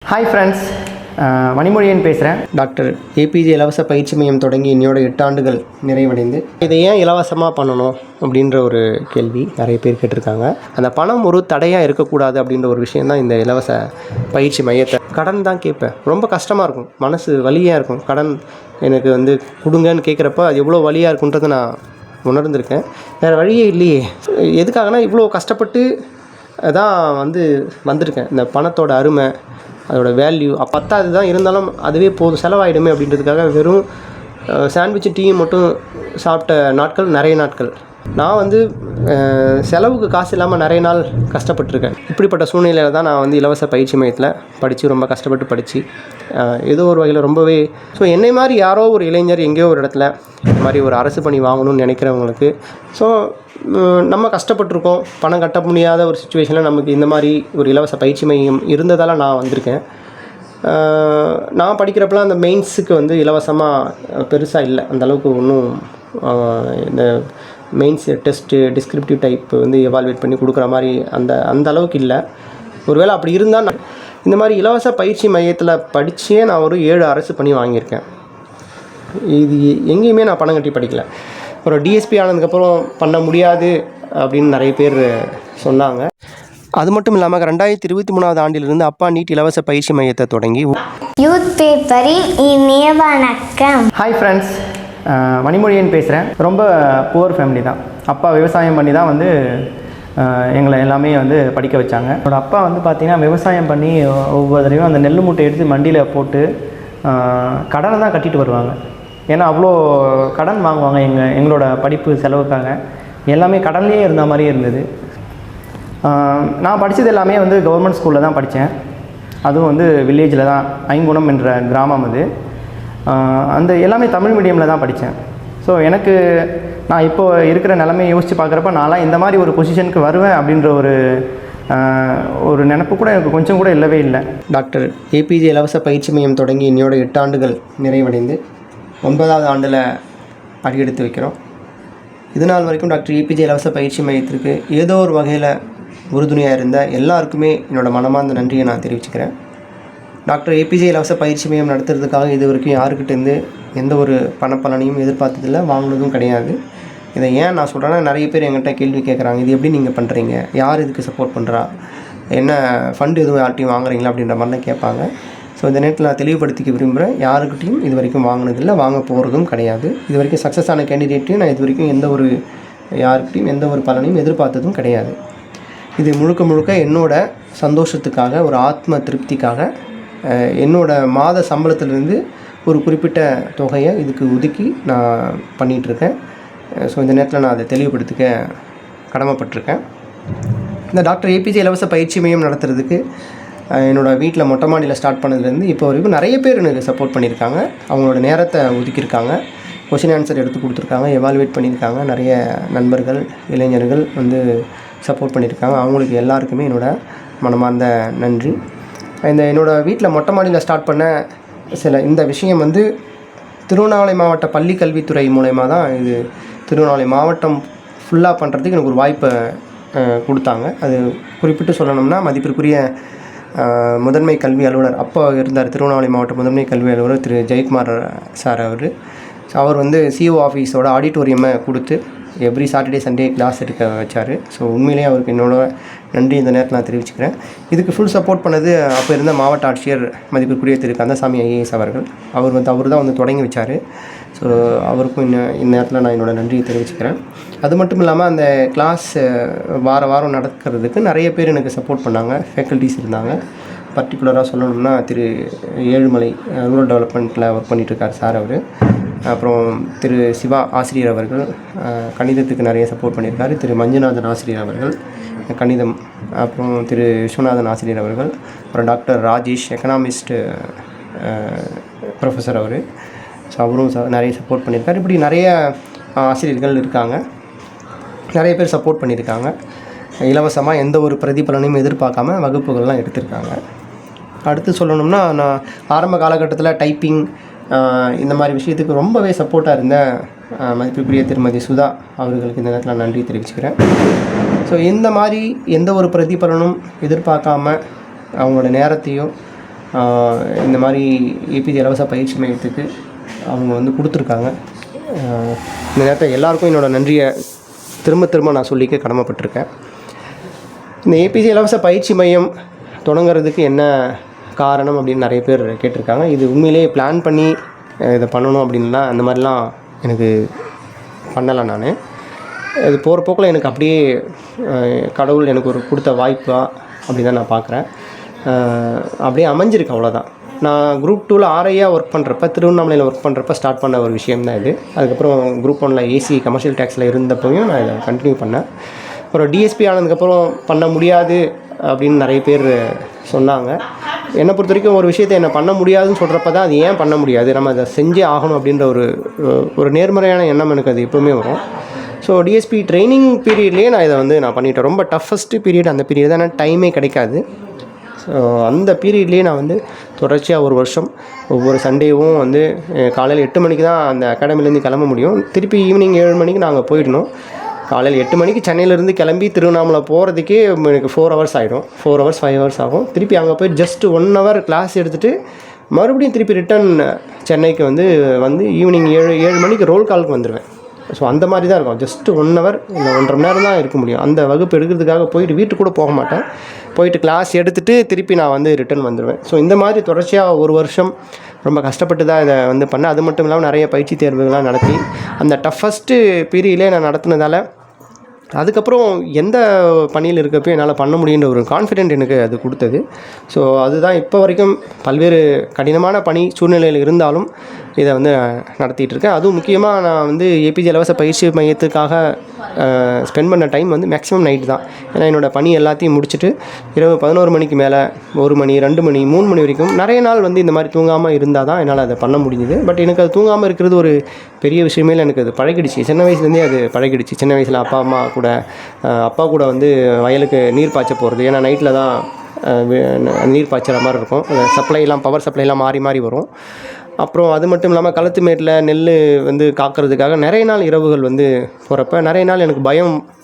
Hi friends, Manimozhiyan பேசுகிறேன். Doctor APJ இலவச பயிற்சி மையம் தொடங்கி இன்னையோட 8 ஆண்டுகள் நிறைவடைந்து, இதை ஏன் இலவசமாக பண்ணணும் அப்படின்ற ஒரு கேள்வி நிறைய பேர் கேட்டிருக்காங்க. அந்த பணம் ஒரு தடையாக இருக்கக்கூடாது அப்படின்ற ஒரு விஷயந்தான் இந்த இலவச பயிற்சி மையத்தை. கடன் தான் கேட்பேன், ரொம்ப கஷ்டமாக இருக்கும், மனசு வலியாக இருக்கும். கடன் எனக்கு கொடுங்கன்னு கேட்குறப்ப அது எவ்வளோ வலியாக இருக்குன்றதை நான் உணர்ந்திருக்கேன். வேறு வழியே இல்லையே. எதுக்காகனா இவ்வளோ கஷ்டப்பட்டு தான் வந்திருக்கேன். இந்த பணத்தோட அருமை, அதோடய வேல்யூ பத்தாது தான், இருந்தாலும் அதுவே போதும், செலவாயிடுமே அப்படின்றதுக்காக வெறும் சாண்ட்விச் டீ மட்டும் சாப்பிட்ட நாட்கள் நிறைய நாட்கள். நான் செலவுக்கு காசு இல்லாமல் நிறைய நாள் கஷ்டப்பட்டுருக்கேன். இப்படிப்பட்ட சூழ்நிலையில் தான் நான் இலவச பயிற்சி மையத்தில் படித்து, ரொம்ப கஷ்டப்பட்டு படித்து ஏதோ ஒரு வகையில் ரொம்பவே என்னை மாதிரி யாரோ ஒரு இளைஞர் எங்கேயோ ஒரு இடத்துல இந்த மாதிரி ஒரு அரசு பணி வாங்கணும்னு நினைக்கிறவங்களுக்கு, நம்ம கஷ்டப்பட்டுருக்கோம், பணம் கட்ட முடியாத ஒரு சுச்சுவேஷனில் நமக்கு இந்த மாதிரி ஒரு இலவச பயிற்சி மையம் இருந்ததால் நான் வந்திருக்கேன். நான் படிக்கிறப்பலாம் அந்த மெயின்ஸுக்கு இலவசமாக பெருசாக இல்லை, அந்தளவுக்கு ஒன்றும். இந்த mains test, descriptive type evaluate பண்ணி கொடுக்குற மாதிரி அந்த அளவுக்கு இல்லை. ஒருவேளை அப்படி இருந்தால் நான் இந்த மாதிரி இலவச பயிற்சி மையத்தில் படித்தே நான் ஒரு 7 அரசு பணி வாங்கியிருக்கேன். இது எங்கேயுமே நான் பணம் கட்டி படிக்கலை. அப்புறம் டிஎஸ்பி ஆனதுக்கப்புறம் பண்ண முடியாது அப்படின்னு நிறைய பேர் சொன்னாங்க. அது மட்டும் இல்லாமல் 2023 ஆண்டிலிருந்து அப்பா நீட் இலவச பயிற்சி மையத்தை தொடங்கி யூத் பேப்பரின் இனிய வணக்கம். ஹாய் ஃப்ரெண்ட்ஸ், மணிமொழியன் பேசுகிறேன். ரொம்ப புவர் ஃபேமிலி தான். அப்பா விவசாயம் பண்ணி தான் எங்களை எல்லாமே படிக்க வச்சாங்க. என்னோடய அப்பா பார்த்திங்கன்னா விவசாயம் பண்ணி ஒவ்வொரு தடவையும் அந்த நெல் மூட்டை எடுத்து மண்டியில் போட்டு கடனை தான் கட்டிட்டு வருவாங்க. ஏன்னா அவ்வளோ கடன் வாங்குவாங்க எங்களோட படிப்பு செலவுக்காக. எல்லாமே கடன்லேயே இருந்த மாதிரியே இருந்தது. நான் படித்தது எல்லாமே கவர்மெண்ட் ஸ்கூலில் தான் படித்தேன். அதுவும் வில்லேஜில் தான், ஐங்குணம் என்ற கிராமம் அது. அந்த எல்லாமே தமிழ் மீடியமில் தான் படித்தேன். ஸோ எனக்கு நான் இப்போ இருக்கிற நிலைமையை யோசித்து பார்க்குறப்ப நான்லாம் இந்த மாதிரி ஒரு பொசிஷனுக்கு வருவேன் அப்படின்ற ஒரு நினப்பு கூட எனக்கு கொஞ்சம் கூட இல்லவே இல்லை. டாக்டர் ஏபிஜே இலவச பயிற்சி மையம் தொடங்கி இன்னையோட 8 ஆண்டுகள் நிறைவடைந்து 9வது ஆண்டில் அடியெடுத்து வைக்கிறோம். இது நாள் வரைக்கும் டாக்டர் ஏபிஜே இலவச பயிற்சி மையத்திற்கு ஏதோ ஒரு வகையில் உறுதுணையாக இருந்த எல்லாருக்குமே என்னோடய மனமார்ந்த நன்றியை நான் தெரிவிச்சுக்கிறேன். டாக்டர் ஏபிஜே இலவச பயிற்சி மையம் நடத்துறதுக்காக இது வரைக்கும் யாருக்கிட்டேருந்து எந்த ஒரு பணப்பலனையும் எதிர்பார்த்ததில்லை, வாங்கினதும் கிடையாது. இதை ஏன் நான் சொல்கிறேன்னா, நிறைய பேர் என்கிட்ட கேள்வி கேட்குறாங்க, இது எப்படி நீங்கள் பண்ணுறீங்க, யார் இதுக்கு சப்போர்ட் பண்ணுறா, என்ன ஃபண்டு எதுவும் யார்ட்டையும் வாங்குறீங்களா அப்படின்ற மாதிரிலாம் கேட்பாங்க. ஸோ இந்த நேரத்தில் நான் தெளிவுபடுத்திக்க விரும்புகிறேன். யாருக்கிட்டையும் இது வரைக்கும் வாங்கினதில்லை, வாங்க போகிறதும் கிடையாது. இது வரைக்கும் சக்ஸஸ் ஆன கேண்டிடேட்டையும் நான் இது வரைக்கும் யாருக்கிட்டையும் எந்த ஒரு பலனையும் எதிர்பார்த்ததும் கிடையாது. இது முழுக்க என்னோட சந்தோஷத்துக்காக, ஒரு ஆத்ம திருப்திக்காக, என்னோட மாத சம்பளத்திலிருந்து ஒரு குறிப்பிட்ட தொகையை இதுக்கு ஒதுக்கி நான் பண்ணிகிட்ருக்கேன். ஸோ இந்த நேரத்தில் நான் அதை தெளிவுபடுத்திக்க கடமைப்பட்டிருக்கேன். இந்த டாக்டர் ஏபிஜே இலவச பயிற்சி மையம் நடத்துறதுக்கு என்னோடய வீட்டில் மொட்டை மாடியில் ஸ்டார்ட் பண்ணதுலேருந்து இப்போ வரைக்கும் நிறைய பேர் எனக்கு சப்போர்ட் பண்ணியிருக்காங்க. அவங்களோட நேரத்தை ஒதுக்கியிருக்காங்க, கொஷின் ஆன்சர் எடுத்து கொடுத்துருக்காங்க, எவால்வேட் பண்ணியிருக்காங்க. நிறைய நண்பர்கள், இளைஞர்கள் சப்போர்ட் பண்ணியிருக்காங்க. அவங்களுக்கு எல்லாருக்குமே என்னோடய மனமார்ந்த நன்றி. என்னோடய வீட்டில் மொட்டை மாடியில் ஸ்டார்ட் பண்ண இந்த விஷயம் திருவண்ணாமலை மாவட்ட பள்ளி கல்வித்துறை மூலயமா தான் இது திருவண்ணாமலை மாவட்டம் ஃபுல்லாக பண்ணுறதுக்கு எனக்கு ஒரு வாய்ப்பை கொடுத்தாங்க. அது குறிப்பிட்டு சொல்லணும்னா, மதிப்பிற்குரிய முதன்மை கல்வி அலுவலர், அப்போ இருந்தார் திருவண்ணாமலை மாவட்ட முதன்மை கல்வி அலுவலர் திரு ஜெயக்குமார் சார். அவர் சிஓ ஆஃபீஸோட ஆடிட்டோரியமை கொடுத்து எவ்ரி சாட்டர்டே சண்டே கிளாஸ் எடுக்க வச்சார். ஸோ உண்மையிலேயே அவருக்கு என்னோட நன்றி இந்த நேரத்தில் நான் தெரிவிச்சுக்கிறேன். இதுக்கு ஃபுல் சப்போர்ட் பண்ணது அப்போ இருந்த மாவட்ட ஆட்சியர் மதிப்பிற்குரிய திரு கந்தசாமி ஐஏஎஸ் அவர்கள். அவர் தான் தொடங்கி வச்சார். ஸோ அவருக்கும் இந்த நேரத்தில் நான் என்னோடய நன்றியை தெரிவிச்சுக்கிறேன். அது மட்டும் இல்லாமல் அந்த கிளாஸ் வாரம் நடக்கிறதுக்கு நிறைய பேர் எனக்கு சப்போர்ட் பண்ணாங்க, ஃபேக்கல்ட்டிஸ் இருந்தாங்க. பர்டிகுலராக சொல்லணும்னா திரு ஏழுமலை ரூரல் டெவலப்மெண்ட்டில் ஒர்க் பண்ணிகிட்ருக்கார் சார் அவர். அப்புறம் திரு சிவா ஆசிரியர் அவர்கள் கணிதத்துக்கு நிறைய சப்போர்ட் பண்ணியிருக்காரு. திரு மஞ்சுநாதன் ஆசிரியர் அவர்கள் கணிதம், அப்புறம் திரு விஸ்வநாதன் ஆசிரியர் அவர்கள், அப்புறம் டாக்டர் ராஜேஷ் எக்கனாமிஸ்ட்டு ப்ரொஃபஸர் அவர். ஸோ அவரும் நிறைய சப்போர்ட் பண்ணியிருக்காரு. இப்படி நிறைய ஆசிரியர்கள் இருக்காங்க, நிறைய பேர் சப்போர்ட் பண்ணியிருக்காங்க. இலவசமாக எந்த ஒரு பிரதிபலனையும் எதிர்பார்க்காம வகுப்புகள்லாம் எடுத்திருக்காங்க. அடுத்து சொல்லணும்னா, நான் ஆரம்ப காலகட்டத்தில் டைப்பிங் இந்த மாதிரி விஷயத்துக்கு ரொம்பவே சப்போர்ட்டாக இருந்த மதிப்பிற்குரிய திருமதி சுதா அவர்களுக்கு இந்த நேரத்தில் நன்றி தெரிவிச்சுக்கிறேன். ஸோ இந்த மாதிரி எந்த ஒரு பிரதிபலனும் எதிர்பார்க்காம அவங்களோட நேரத்தையும் இந்த மாதிரி ஏபிஜே இலவச பயிற்சி மையத்துக்கு அவங்க வந்து கொடுத்துருக்காங்க. இந்த நேரத்தில் எல்லாருக்கும் என்னோடய நன்றியை திரும்ப நான் சொல்லிக்க கடமைப்பட்டிருக்கேன். இந்த ஏபிஜே இலவச பயிற்சி மையம் தொடங்குறதுக்கு என்ன காரணம் அப்படின்னு நிறைய பேர் கேட்டிருக்காங்க. இது உண்மையிலேயே பிளான் பண்ணி இதை பண்ணணும் அப்படின்லாம் அந்த மாதிரிலாம் எனக்கு பண்ணலை. நான் இது போகிற போக்கில் எனக்கு அப்படியே கடவுள் எனக்கு ஒரு கொடுத்த வாய்ப்பாக அப்படி தான் நான் பார்க்குறேன். அப்படியே அமைஞ்சிருக்கு, அவ்வளோதான். நான் குரூப் 2ல் ஆர்ஐயாக ஒர்க் பண்ணுறப்ப, திருவண்ணாமலையில் ஒர்க் பண்ணுறப்ப ஸ்டார்ட் பண்ண ஒரு விஷயம் தான் இது. அதுக்கப்புறம் குரூப் 1ல் ஏசி கமர்ஷியல் டேக்ஸில் இருந்தப்பையும் நான் இதை கண்டினியூ பண்ணேன். அப்புறம் டிஎஸ்பி ஆனதுக்கப்புறம் பண்ண முடியாது அப்படின்னு நிறைய பேர் சொன்னாங்க. என்னை பொறுத்த வரைக்கும் ஒரு விஷயத்தை என்ன பண்ண முடியாதுன்னு சொல்கிறப்ப தான் அது ஏன் பண்ண முடியாது, நம்ம அதை செஞ்சே ஆகணும் அப்படின்ற ஒரு நேர்மறையான எண்ணம் எனக்கு அது எப்போவுமே வரும். ஸோ டிஎஸ்பி ட்ரைனிங் பீரியட்லேயே நான் இதை வந்து நான் பண்ணிட்டேன். ரொம்ப டஃபஸ்ட்டு பீரியட் அந்த பீரியட் தான், எனக்கு டைமே கிடைக்காது. ஸோ அந்த பீரியட்லேயே நான் வந்து தொடர்ச்சியாக ஒரு வருஷம் ஒவ்வொரு சண்டேவும் வந்து காலையில் 8 மணிக்கு தான் அந்த அகாடமிலேருந்து கிளம்ப முடியும். திருப்பி ஈவினிங் 7 மணிக்கு நாங்கள் போயிடணும். காலையில் 8 மணிக்கு சென்னையிலேருந்து கிளம்பி திருவண்ணாமலை போகிறதுக்கே எனக்கு 4 ஹவர்ஸ் ஆகிடும். 4 ஹவர்ஸ் 5 ஹவர்ஸ் ஆகும். திருப்பி அங்கே போய் ஜஸ்ட் 1 ஹவர் கிளாஸ் எடுத்துகிட்டு மறுபடியும் திருப்பி ரிட்டன் சென்னைக்கு வந்து ஈவினிங் 7 மணிக்கு ரோல் காலுக்கு வந்துடுவேன். ஸோ அந்த மாதிரி தான் இருக்கும். ஜஸ்ட்டு 1 ஹவர் இல்லை 1.5 மணி நேரம் தான் இருக்க முடியும். அந்த வகுப்பு எடுக்கிறதுக்காக போயிட்டு வீட்டுக்கு கூட போக மாட்டேன். போயிட்டு கிளாஸ் எடுத்துகிட்டு திருப்பி நான் வந்து ரிட்டன் வந்துடுவேன். ஸோ இந்த மாதிரி தொடர்ச்சியாக ஒரு வருஷம் ரொம்ப கஷ்டப்பட்டு தான் இதை வந்து பண்ணேன். அது மட்டும் இல்லாமல் நிறைய பயிற்சி தேர்வுகள்லாம் நடத்தி அந்த டஃபஸ்ட்டு பீரியட்லேயே நான் நடத்தினதால் அதுக்கப்புறம் எந்த பணியில் இருக்கப்போ என்னால் பண்ண முடியுன்ற ஒரு கான்ஃபிடென்ட் எனக்கு அது கொடுத்தது. ஸோ அதுதான் இப்போ வரைக்கும் பல்வேறு கடினமான பணி சூழ்நிலையில் இருந்தாலும் இதை வந்து நடத்திட்டு இருக்கேன். அதுவும் முக்கியமாக நான் வந்து ஏபிஜே இலவச பயிற்சி மையத்துக்காக ஸ்பெண்ட் பண்ண டைம் வந்து மேக்ஸிமம் நைட் தான். ஏன்னா என்னோடய பணி எல்லாத்தையும் முடிச்சுட்டு இரவு 11 மணிக்கு மேலே 1 மணி 2 மணி 3 மணி வரைக்கும் நிறைய நாள் வந்து இந்த மாதிரி தூங்காமல் இருந்தால் தான் என்னால் அதை பண்ண முடிஞ்சுது. பட் எனக்கு அது தூங்காமல் இருக்கிறது ஒரு பெரிய விஷயமே இல்லை. எனக்கு அது பழகிடுச்சு. சின்ன வயசுலேருந்தே அது பழகிடுச்சு. சின்ன வயசில் அப்பா கூட வந்து வயலுக்கு நீர் பாய்ச்ச போகிறது. ஏன்னா நைட்டில் தான் நீர் பாய்ச்சுற மாதிரி இருக்கும். சப்ளைலாம் பவர் சப்ளைலாம் மாறி மாறி வரும். அப்புறம் அது மட்டும் இல்லாமல் களத்து மேட்டில் நெல் வந்து காக்கிறதுக்காக நிறைய நாள் இரவுகள் வந்து போகிறப்ப நிறைய நாள் எனக்கு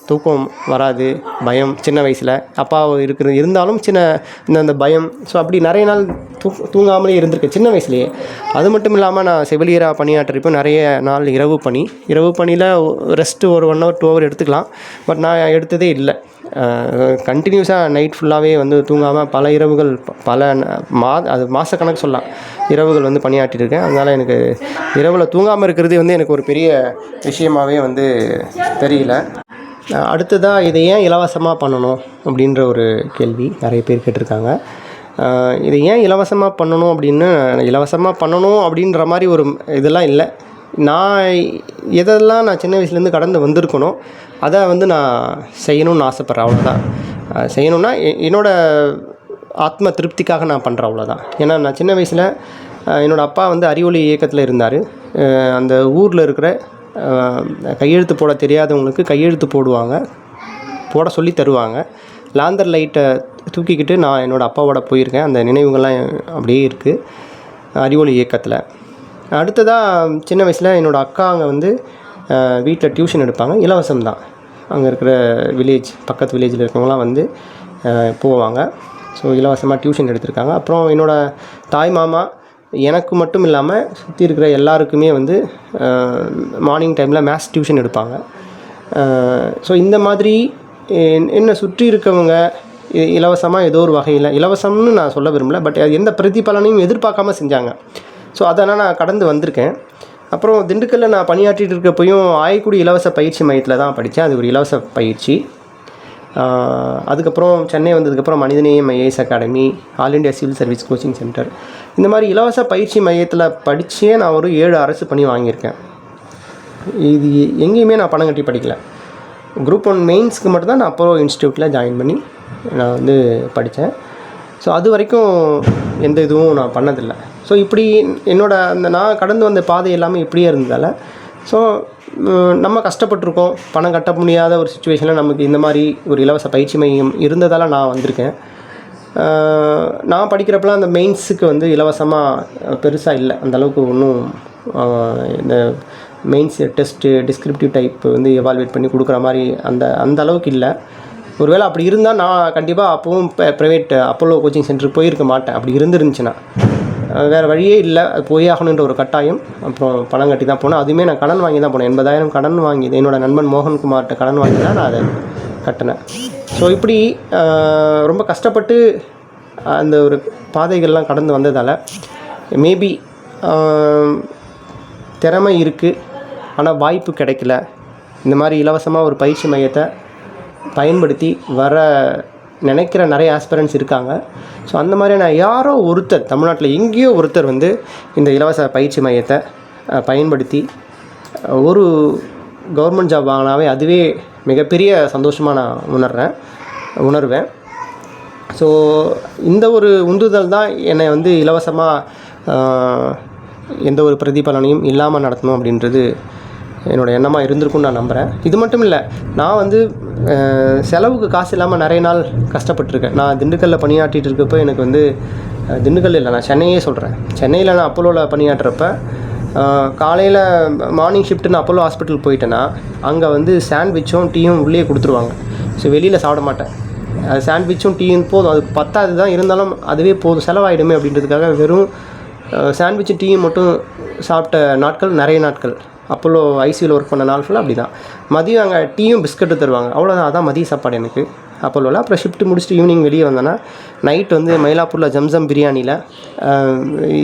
தூக்கம் வராது. பயம் சின்ன வயசில் அப்பா இருந்தாலும் இந்த பயம். ஸோ அப்படி நிறைய நாள் தூங்காமலே இருந்திருக்கேன் சின்ன வயசுலேயே. அது மட்டும் இல்லாமல் நான் செவிலியராக பணியாற்றுறப்போ நிறைய நாள் இரவு பணியில் ரெஸ்ட்டு ஒரு 1 ஹவர் 2 ஹவர் எடுத்துக்கலாம். பட் நான் எடுத்ததே இல்லை. கண்டினியூஸாக நைட் ஃபுல்லாகவே வந்து தூங்காமல் பல இரவுகள் அது மாதக்கணக்கு சொல்லலாம் இரவுகள் வந்து பணியாற்றிருக்கேன். அதனால் எனக்கு இரவில் தூங்காமல் இருக்கிறது வந்து எனக்கு ஒரு பெரிய விஷயமாகவே வந்து தெரியல. அடுத்ததாக இதை ஏன் இலவசமாக பண்ணணும் அப்படின்ற ஒரு கேள்வி நிறைய பேர் கேட்டிருக்காங்க. இதை ஏன் இலவசமாக பண்ணணும் அப்படின்ற மாதிரி ஒரு இதெல்லாம் இல்லை. எதெல்லாம் நான் சின்ன வயசுலேருந்து கடந்து வந்திருக்கணும் அதை வந்து நான் செய்யணும்னு ஆசைப்பட்றேன். அவ்வளோதான். செய்யணுன்னா என்னோடய ஆத்ம திருப்திக்காக நான் பண்ணுறேன், அவ்வளோதான். ஏன்னா நான் சின்ன வயசில் என்னோடய அப்பா வந்து அறிவொளி இயக்கத்தில் இருந்தார். அந்த ஊரில் இருக்கிற கையெழுத்து போட தெரியாதவங்களுக்கு கையெழுத்து போட சொல்லி தருவாங்க. லாந்தர் லைட்டை தூக்கிக்கிட்டு நான் என்னோடய அப்பாவோட போயிருக்கேன். அந்த நினைவுகள்லாம் அப்படியே இருக்குது அறிவொளி இயக்கத்தில். அடுத்ததாக சின்ன வயசில் என்னோடய அக்கா அங்கே வந்து வீட்டில் டியூஷன் எடுப்பாங்க. இலவசம் தான். அங்கே இருக்கிற பக்கத்து வில்லேஜில் இருக்கிறவங்களாம் வந்து போவாங்க. ஸோ இலவசமாக டியூஷன் எடுத்திருக்காங்க. அப்புறம் என்னோடய தாய் மாமா எனக்கு மட்டும் இல்லாமல் சுற்றி இருக்கிற எல்லாருக்குமே வந்து மார்னிங் டைமில் மேத்ஸ் டியூஷன் எடுப்பாங்க. ஸோ இந்த மாதிரி என்னை சுற்றி இருக்கவங்க இலவசமாக ஏதோ ஒரு வகையில், இலவசம்னு நான் சொல்ல விரும்பல, பட் அது எந்த பிரதிபலனையும் எதிர்பார்க்காம செஞ்சாங்க. ஸோ அதெல்லாம் நான் கடந்து வந்திருக்கேன். அப்புறம் திண்டுக்கல்லில் நான் பணியாற்றிட்டு இருக்கப்பையும் ஆயக்குடி இலவச பயிற்சி மையத்தில் தான் படித்தேன். அது ஒரு இலவச பயிற்சி. அதுக்கப்புறம் சென்னை வந்ததுக்கப்புறம் மனிதநேயம் IAS academy, all India civil service coaching centre, இந்த மாதிரி இலவச பயிற்சி மையத்தில் படித்தே நான் ஒரு 7 அரசு பணி வாங்கியிருக்கேன். இது எங்கேயுமே நான் பணம் கட்டி படிக்கலை. குரூப் 1 மெயின்ஸ்க்கு மட்டும்தான் நான் அப்போலோ இன்ஸ்டியூட்டில் ஜாயின் பண்ணி நான் வந்து படித்தேன். ஸோ அது வரைக்கும் எந்த இதுவும் நான் பண்ணதில்லை. ஸோ இப்படி நான் கடந்து வந்த பாதை எல்லாமே இப்படியே இருந்ததால், ஸோ நம்ம கஷ்டப்பட்டிருக்கோம். பணம் கட்ட முடியாத ஒரு சுச்சுவேஷனில் நமக்கு இந்த மாதிரி ஒரு இலவச பயிற்சி மையம் இருந்ததால் நான் வந்திருக்கேன். நான் படிக்கிறப்பெல்லாம் அந்த மெயின்ஸுக்கு வந்து இலவசமாக பெருசாக இல்லை. அந்தளவுக்கு ஒன்றும் இந்த மெயின்ஸ் டெஸ்ட்டு டிஸ்கிரிப்டிவ் டைப் வந்து எவால்வேட் பண்ணி கொடுக்குற மாதிரி அந்த அளவுக்கு இல்லை. ஒருவேளை அப்படி இருந்தால் நான் கண்டிப்பாக அப்போவும் ப்ரைவேட் அப்போலோ கோச்சிங் சென்டருக்கு போயிருக்க மாட்டேன். அப்படி இருந்துருந்துச்சுன்னா வேறு வழியே இல்லை, அது போய் ஆகணுன்ற ஒரு கட்டாயம். அப்புறம் பணம் கட்டி தான் போனேன். அதுவுமே நான் கடன் வாங்கி தான் போனேன். 80,000 கடன் வாங்கி, என்னோடய நண்பன் மோகன்குமார்கிட்ட கடன் வாங்கி தான் நான் அதை கட்டினேன். ஸோ இப்படி ரொம்ப கஷ்டப்பட்டு அந்த ஒரு பாதைகள்லாம் கடந்து வந்ததால் மேபி திறமை இருக்குது, ஆனால் வாய்ப்பு கிடைக்கல. இந்த மாதிரி இலவசமாக ஒரு பயிற்சி மையத்தை பயன்படுத்தி வர நினைக்கிற நிறைய ஆஸ்பிரண்ட்ஸ் இருக்காங்க. ஸோ அந்த மாதிரியான யாரோ ஒருத்தர், தமிழ்நாட்டில் எங்கேயோ ஒருத்தர் வந்து இந்த இலவச பயிற்சி மையத்தை பயன்படுத்தி ஒரு கவர்மெண்ட் ஜாப் வாங்கினாவே அதுவே மிகப்பெரிய சந்தோஷமாக நான் உணர்வேன். ஸோ இந்த ஒரு உந்துதல் தான் என்னை வந்து இலவசமாக எந்த ஒரு பிரதிபலனையும் இல்லாமல் நடத்தணும் அப்படின்றது என்னோடய எண்ணமாக இருந்திருக்குன்னு நான் நம்புகிறேன். இது மட்டும் இல்லை, நான் வந்து செலவுக்கு காசு இல்லாமல் நிறைய நாள் கஷ்டப்பட்டுருக்கேன். நான் திண்டுக்கல்லில் பணியாற்றிட்டு இருக்கப்போ எனக்கு வந்து திண்டுக்கல் இல்லை, நான் சென்னையே சொல்கிறேன். சென்னையில் நான் அப்போலோவில் பணியாற்றுறப்ப காலையில் மார்னிங் ஷிஃப்ட்டுன்னு அப்போலோ ஹாஸ்பிட்டல் போயிட்டேன்னா அங்கே வந்து சாண்ட்விச்சும் டீயும் உள்ளே கொடுத்துருவாங்க. ஸோ வெளியில் சாப்பிட மாட்டேன். அது சாண்ட்விச்சும் டீயும் போதும், அது பத்தாது தான், இருந்தாலும் அதுவே போதும், செலவாயிடுமே அப்படின்றதுக்காக வெறும் சாண்ட்விச்சும் டீயும் மட்டும் சாப்பிட்ட நாட்கள் நிறைய நாட்கள். அப்போலோ ஐசியூவில் ஒர்க் பண்ண நாள் ஃபுல்லாக அப்படி தான். மதியம் அங்கே டீயும் பிஸ்கட்டும் தருவாங்க, அவ்வளோதான். அதான் மதிய சாப்பாடு எனக்கு அப்போலோவில். அப்புறம் ஷிஃப்ட்டு முடிச்சுட்டு ஈவினிங் வெளியே வந்தேன்னா நைட் வந்து மயிலாப்பூரில் ஜம்சம் பிரியாணியில்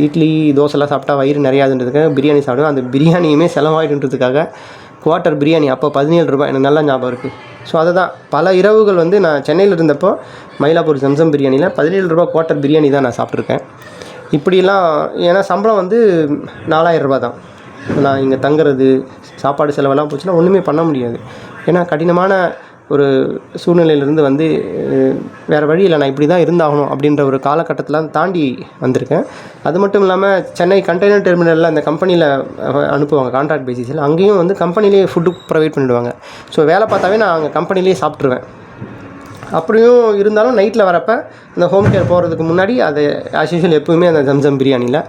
இட்லி தோசைலாம் சாப்பிட்டா வயிறு நிறையாதுன்றதுக்காக பிரியாணி சாப்பிடுவேன். அந்த பிரியாணியுமே செலவாயிடுன்றதுக்காக குவார்ட்டர் பிரியாணி அப்போ 17 ரூபாய், எனக்கு நல்லா ஞாபகம் இருக்குது. ஸோ அதை தான் பல இரவுகள் வந்து நான் சென்னையில் இருந்தப்போ மயிலாப்பூர் ஜம்சம் பிரியாணியில் 17 ரூபா குவார்ட்டர் பிரியாணி தான் நான் சாப்பிட்ருக்கேன். இப்படிலாம் ஏன்னா சம்பளம் வந்து 4000 ரூபா தான். நான் இங்கே தங்குறது சாப்பாடு செலவெல்லாம் போச்சுன்னா ஒன்றுமே பண்ண முடியாது. ஏன்னா கடினமான ஒரு சூழ்நிலையிலேருந்து வந்து வேறு வழி இல்லை, நான் இப்படி தான் இருந்தாகணும் அப்படின்ற ஒரு காலகட்டத்தில் தாண்டி வந்திருக்கேன். அது மட்டும் இல்லாமல் சென்னை கண்டெய்னர் டெர்மினலில் அந்த கம்பெனியில் அனுப்புவாங்க கான்ட்ராக்ட் பேசிஸில். அங்கேயும் வந்து கம்பெனிலே ஃபுட்டு ப்ரொவைட் பண்ணிவிடுவாங்க. ஸோ வேலை பார்த்தாவே நான் அங்கே கம்பெனிலே சாப்பிட்ருவேன். அப்படியும் இருந்தாலும் நைட்டில் வரப்போ அந்த ஹோம் கேர் போகிறதுக்கு முன்னாடி அதை ஆஸ் யூஷுவல் எப்போவுமே அந்த ஜம்சம் பிரியாணியில்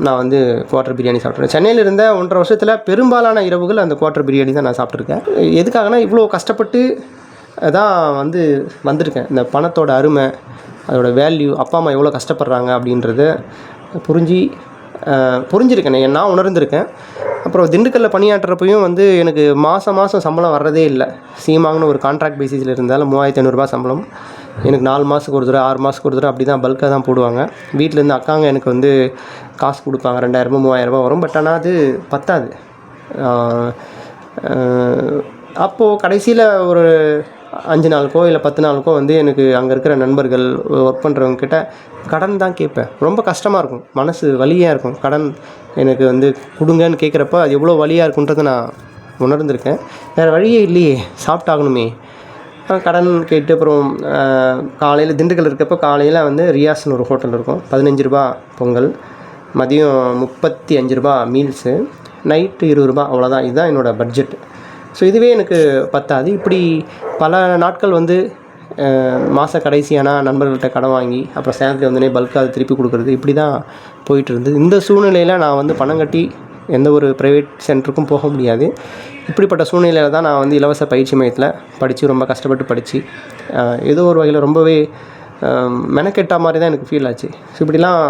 நான் வந்து குவார்ட்டர் பிரியாணி சாப்பிட்ருக்கேன். சென்னையில் இருந்த 1.5 வருஷத்தில் பெரும்பாலான இரவுகள் அந்த குவார்ட்டர் பிரியாணி தான் நான் சாப்பிட்ருக்கேன். எதுக்காகனா இவ்வளோ கஷ்டப்பட்டு தான் வந்து வந்திருக்கேன். இந்த பணத்தோட அருமை, அதோடய வேல்யூ, அப்பா அம்மா எவ்வளோ கஷ்டப்படுறாங்க அப்படின்றத புரிஞ்சிருக்கேன், நான் உணர்ந்திருக்கேன். அப்புறம் திண்டுக்கல்லில் பணியாற்றுறப்பையும் வந்து எனக்கு மாதம் சம்பளம் வர்றதே இல்லை. சீமாங்கன்னு ஒரு கான்ட்ராக்ட் பேசிஸில் இருந்தாலும் 3500 ரூபா சம்பளம். எனக்கு 4 மாதத்துக்கு ஒரு தடவை 6 மாதத்துக்கு ஒரு தடவை அப்படி தான் பல்காக தான் போடுவாங்க. வீட்டிலேருந்து அக்காங்க எனக்கு வந்து காசு கொடுப்பாங்க, 2000 3000 ரூபா வரும். பட் ஆனால் அது பத்தாது. அப்போது கடைசியில் ஒரு 5 நாளுக்கோ இல்லை 10 நாளுக்கோ வந்து எனக்கு அங்கே இருக்கிற நண்பர்கள், ஒர்க் பண்ணுறவங்கக்கிட்ட கடன் தான் கேட்பேன். ரொம்ப கஷ்டமாக இருக்கும், மனசு வலியாக இருக்கும். கடன் எனக்கு வந்து கொடுங்கன்னு கேட்குறப்ப அது எவ்வளோ வலியாக இருக்குன்றதை நான் உணர்ந்திருக்கேன். வேறு வழியே இல்லையே, சாப்பிட்டாகணுமே. கடன் கேட்டு அப்புறம் காலையில் திண்டுக்கல் இருக்கப்போ காலையில் வந்து ரியாஸ்னு ஒரு ஹோட்டல் இருக்கும், 15 ரூபா பொங்கல், மதியம் 35 ரூபா மீல்ஸு, நைட்டு 20 ரூபா, அவ்வளோதான். இதுதான் என்னோடய பட்ஜெட். ஸோ இதுவே எனக்கு பத்தாது. இப்படி பல நாட்கள் வந்து மாத கடைசியானா நண்பர்கள்ட்ட கடன் வாங்கி அப்புறம் சேலரி வந்தோடனே பல்காக அதை திருப்பி கொடுக்குறது, இப்படி தான் போயிட்டு இருந்தது. இந்த சூழ்நிலையில் நான் வந்து பணம் கட்டி எந்த ஒரு ப்ரைவேட் சென்டருக்கும் போக முடியாது. இப்படிப்பட்ட சூழ்நிலையில் தான் நான் வந்து இலவச பயிற்சி மையத்தில் படித்து ரொம்ப கஷ்டப்பட்டு படித்து ஏதோ ஒரு வகையில் ரொம்பவே மெனக்கெட்ட மாதிரி தான் எனக்கு ஃபீல் ஆச்சு. ஸோ இப்படிலாம்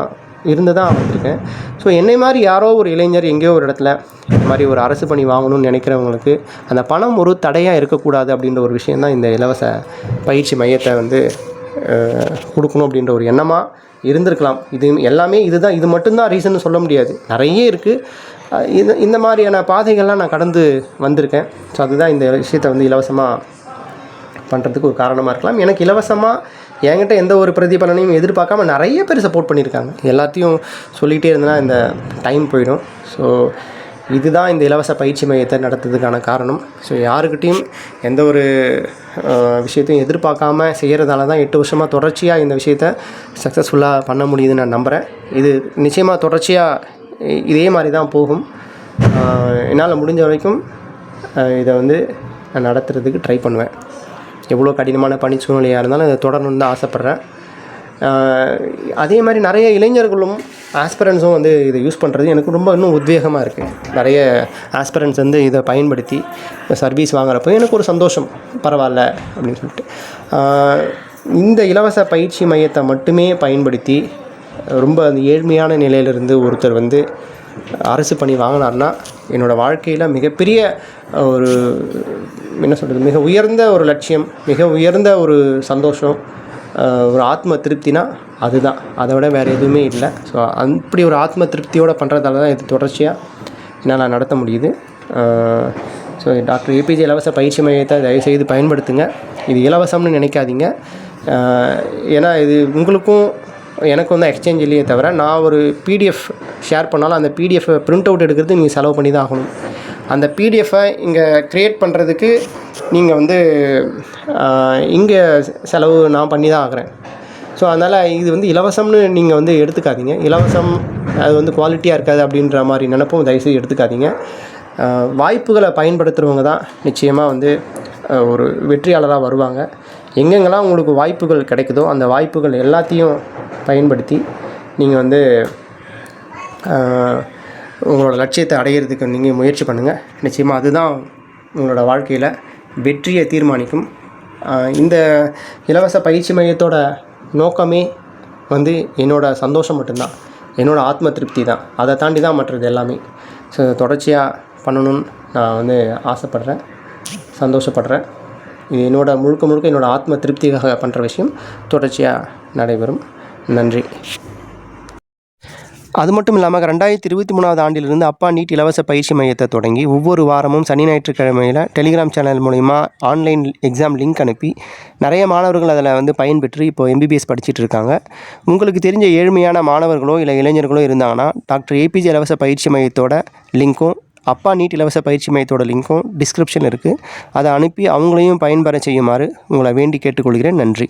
இருந்து தான் வந்திருக்கேன். ஸோ என்னை மாதிரி யாரோ ஒரு இளைஞர் எங்கேயோ ஒரு இடத்துல இந்த மாதிரி ஒரு அரசு பணி வாங்கணும்னு நினைக்கிறவங்களுக்கு அந்த பணம் ஒரு தடையாக இருக்கக்கூடாது அப்படின்ற ஒரு விஷயந்தான் இந்த இலவச பயிற்சி மையத்தை வந்து கொடுக்கணும் அப்படின்ற ஒரு எண்ணமாக இருந்திருக்கலாம். இது எல்லாமே இதுதான், இது மட்டும்தான் ரீசன்னு சொல்ல முடியாது, நிறைய இருக்குது. இந்த மாதிரியான பாதைகள்லாம் நான் கடந்து வந்திருக்கேன். ஸோ அதுதான் இந்த விஷயத்தை வந்து இலவசமாக பண்ணுறதுக்கு ஒரு காரணமாக இருக்கலாம். எனக்கு இலவசமாக என்கிட்ட எந்த ஒரு பிரதிபலனையும் எதிர்பார்க்காம நிறைய பேர் சப்போர்ட் பண்ணியிருக்காங்க. எல்லாத்தையும் சொல்லிகிட்டே இருந்தேன்னா இந்த டைம் போயிடும். ஸோ இதுதான் இந்த இலவச பயிற்சி மையத்தை நடத்துறதுக்கான காரணம். ஸோ யாருக்கிட்டையும் எந்த ஒரு விஷயத்தையும் எதிர்பார்க்காம செய்கிறதால தான் 8 வருஷமாக தொடர்ச்சியாக இந்த விஷயத்தை சக்ஸஸ்ஃபுல்லாக பண்ண முடியுதுன்னு நான் நம்புகிறேன். இது நிச்சயமாக தொடர்ச்சியாக இதே மாதிரி தான் போகும். என்னால் முடிஞ்ச வரைக்கும் இதை வந்து நான் நடத்துறதுக்கு ட்ரை பண்ணுவேன். எவ்வளோ கடினமான பணி சூழ்நிலையாக இருந்தாலும் அதை தொடரணுன்னு தான் ஆசைப்பட்றேன். அதே மாதிரி நிறைய இளைஞர்களும் ஆஸ்பிரன்ஸும் வந்து இதை யூஸ் பண்ணுறது எனக்கு ரொம்ப இன்னும் உத்வேகமாக இருக்குது. நிறைய ஆஸ்பிரன்ஸ் வந்து இதை பயன்படுத்தி சர்வீஸ் வாங்குறப்போ எனக்கு ஒரு சந்தோஷம், பரவாயில்ல அப்படின்னு சொல்லிட்டு. இந்த இலவச பயிற்சி மையத்தை மட்டுமே பயன்படுத்தி ரொம்ப அந்த ஏழ்மையான நிலையிலிருந்து ஒருத்தர் வந்து அரசு பணி வாங்கினார்னா என்னோடய வாழ்க்கையில் மிகப்பெரிய ஒரு என்ன சொல்கிறது, மிக உயர்ந்த ஒரு லட்சியம், மிக உயர்ந்த ஒரு சந்தோஷம், ஒரு ஆத்ம திருப்தினா அதுதான். அதை விட வேறு எதுவுமே இல்லை. ஸோ அப்படி ஒரு ஆத்ம திருப்தியோடு பண்ணுறதால தான் இது தொடர்ச்சியாக என்னால் நடத்த முடியுது. ஸோ டாக்டர் ஏபிஜே இலவச பயிற்சி மையத்தை தயவுசெய்து பயன்படுத்துங்க. இது இலவசம்னு நினைக்காதீங்க. ஏன்னா இது உங்களுக்கும் எனக்கும் வந்து எக்ஸ்சேஞ்ச் இல்லையே தவிர, நான் ஒரு பிடிஎஃப் ஷேர் பண்ணாலும் அந்த பிடிஎஃபை ப்ரிண்ட் அவுட் எடுக்கிறது நீங்கள் செலவு பண்ணி தான் ஆகணும். அந்த பிடிஎஃபை இங்கே க்ரியேட் பண்ணுறதுக்கு நீங்கள் வந்து இங்கே செலவு நான் பண்ணி தான் ஆகிறேன். ஸோ அதனால் இது வந்து இலவசம்னு நீங்கள் வந்து எடுத்துக்காதீங்க. இலவசம் அது வந்து குவாலிட்டியாக இருக்காது அப்படின்ற மாதிரி நினைப்பும் தயவுசெய்து எடுத்துக்காதீங்க. வாய்ப்புகளை பயன்படுத்துகிறவங்க தான் நிச்சயமாக வந்து ஒரு வெற்றியாளராக வருவாங்க. எங்கெங்கெல்லாம் உங்களுக்கு வாய்ப்புகள் கிடைக்குதோ அந்த வாய்ப்புகள் எல்லாத்தையும் பயன்படுத்தி நீங்கள் வந்து உங்களோட லட்சியத்தை அடையிறதுக்கு நீங்கள் முயற்சி பண்ணுங்கள். நிச்சயமாக அதுதான் உங்களோட வாழ்க்கையில் வெற்றியை தீர்மானிக்கும். இந்த இலவச பயிற்சி மையத்தோட நோக்கமே வந்து என்னோடய சந்தோஷம் மட்டும்தான், என்னோடய ஆத்ம திருப்தி தான். அதை தாண்டி தான் மற்றது எல்லாமே. ஸோ தொடர்ச்சியாக பண்ணணும்னு நான் வந்து ஆசைப்பட்றேன், சந்தோஷப்படுறேன். இது முழுக்க என்னோடய ஆத்ம திருப்திக்காக பண்ணுற விஷயம் தொடர்ச்சியாக நடைபெறும். நன்றி. அது மட்டும் இல்லாமல் 2023 ஆண்டிலிருந்து அப்பா நீட் இலவச பயிற்சி மையத்தை தொடங்கி ஒவ்வொரு வாரமும் சனி ஞாயிற்றுக்கிழமையில் டெலிகிராம் சேனல் மூலிமா ஆன்லைன் எக்ஸாம் லிங்க் அனுப்பி நிறைய மாணவர்கள் அதில் வந்து பயன்பெற்று இப்போது எம்பிபிஎஸ் படிச்சுட்டு இருக்காங்க. உங்களுக்கு தெரிஞ்ச ஏழ்மையான மாணவர்களோ இல்லை இளைஞர்களோ இருந்தாங்கன்னா டாக்டர் ஏபிஜே இலவச பயிற்சி மையத்தோட லிங்க்கும் அப்பா நீட் இலவச பயிற்சி மையத்தோட லிங்க்கும் டிஸ்கிரிப்ஷனில் இருக்குது. அதை அனுப்பி அவங்களையும் பயன்பெற செய்யுமாறு உங்களை வேண்டி கேட்டுக்கொள்கிறேன். நன்றி.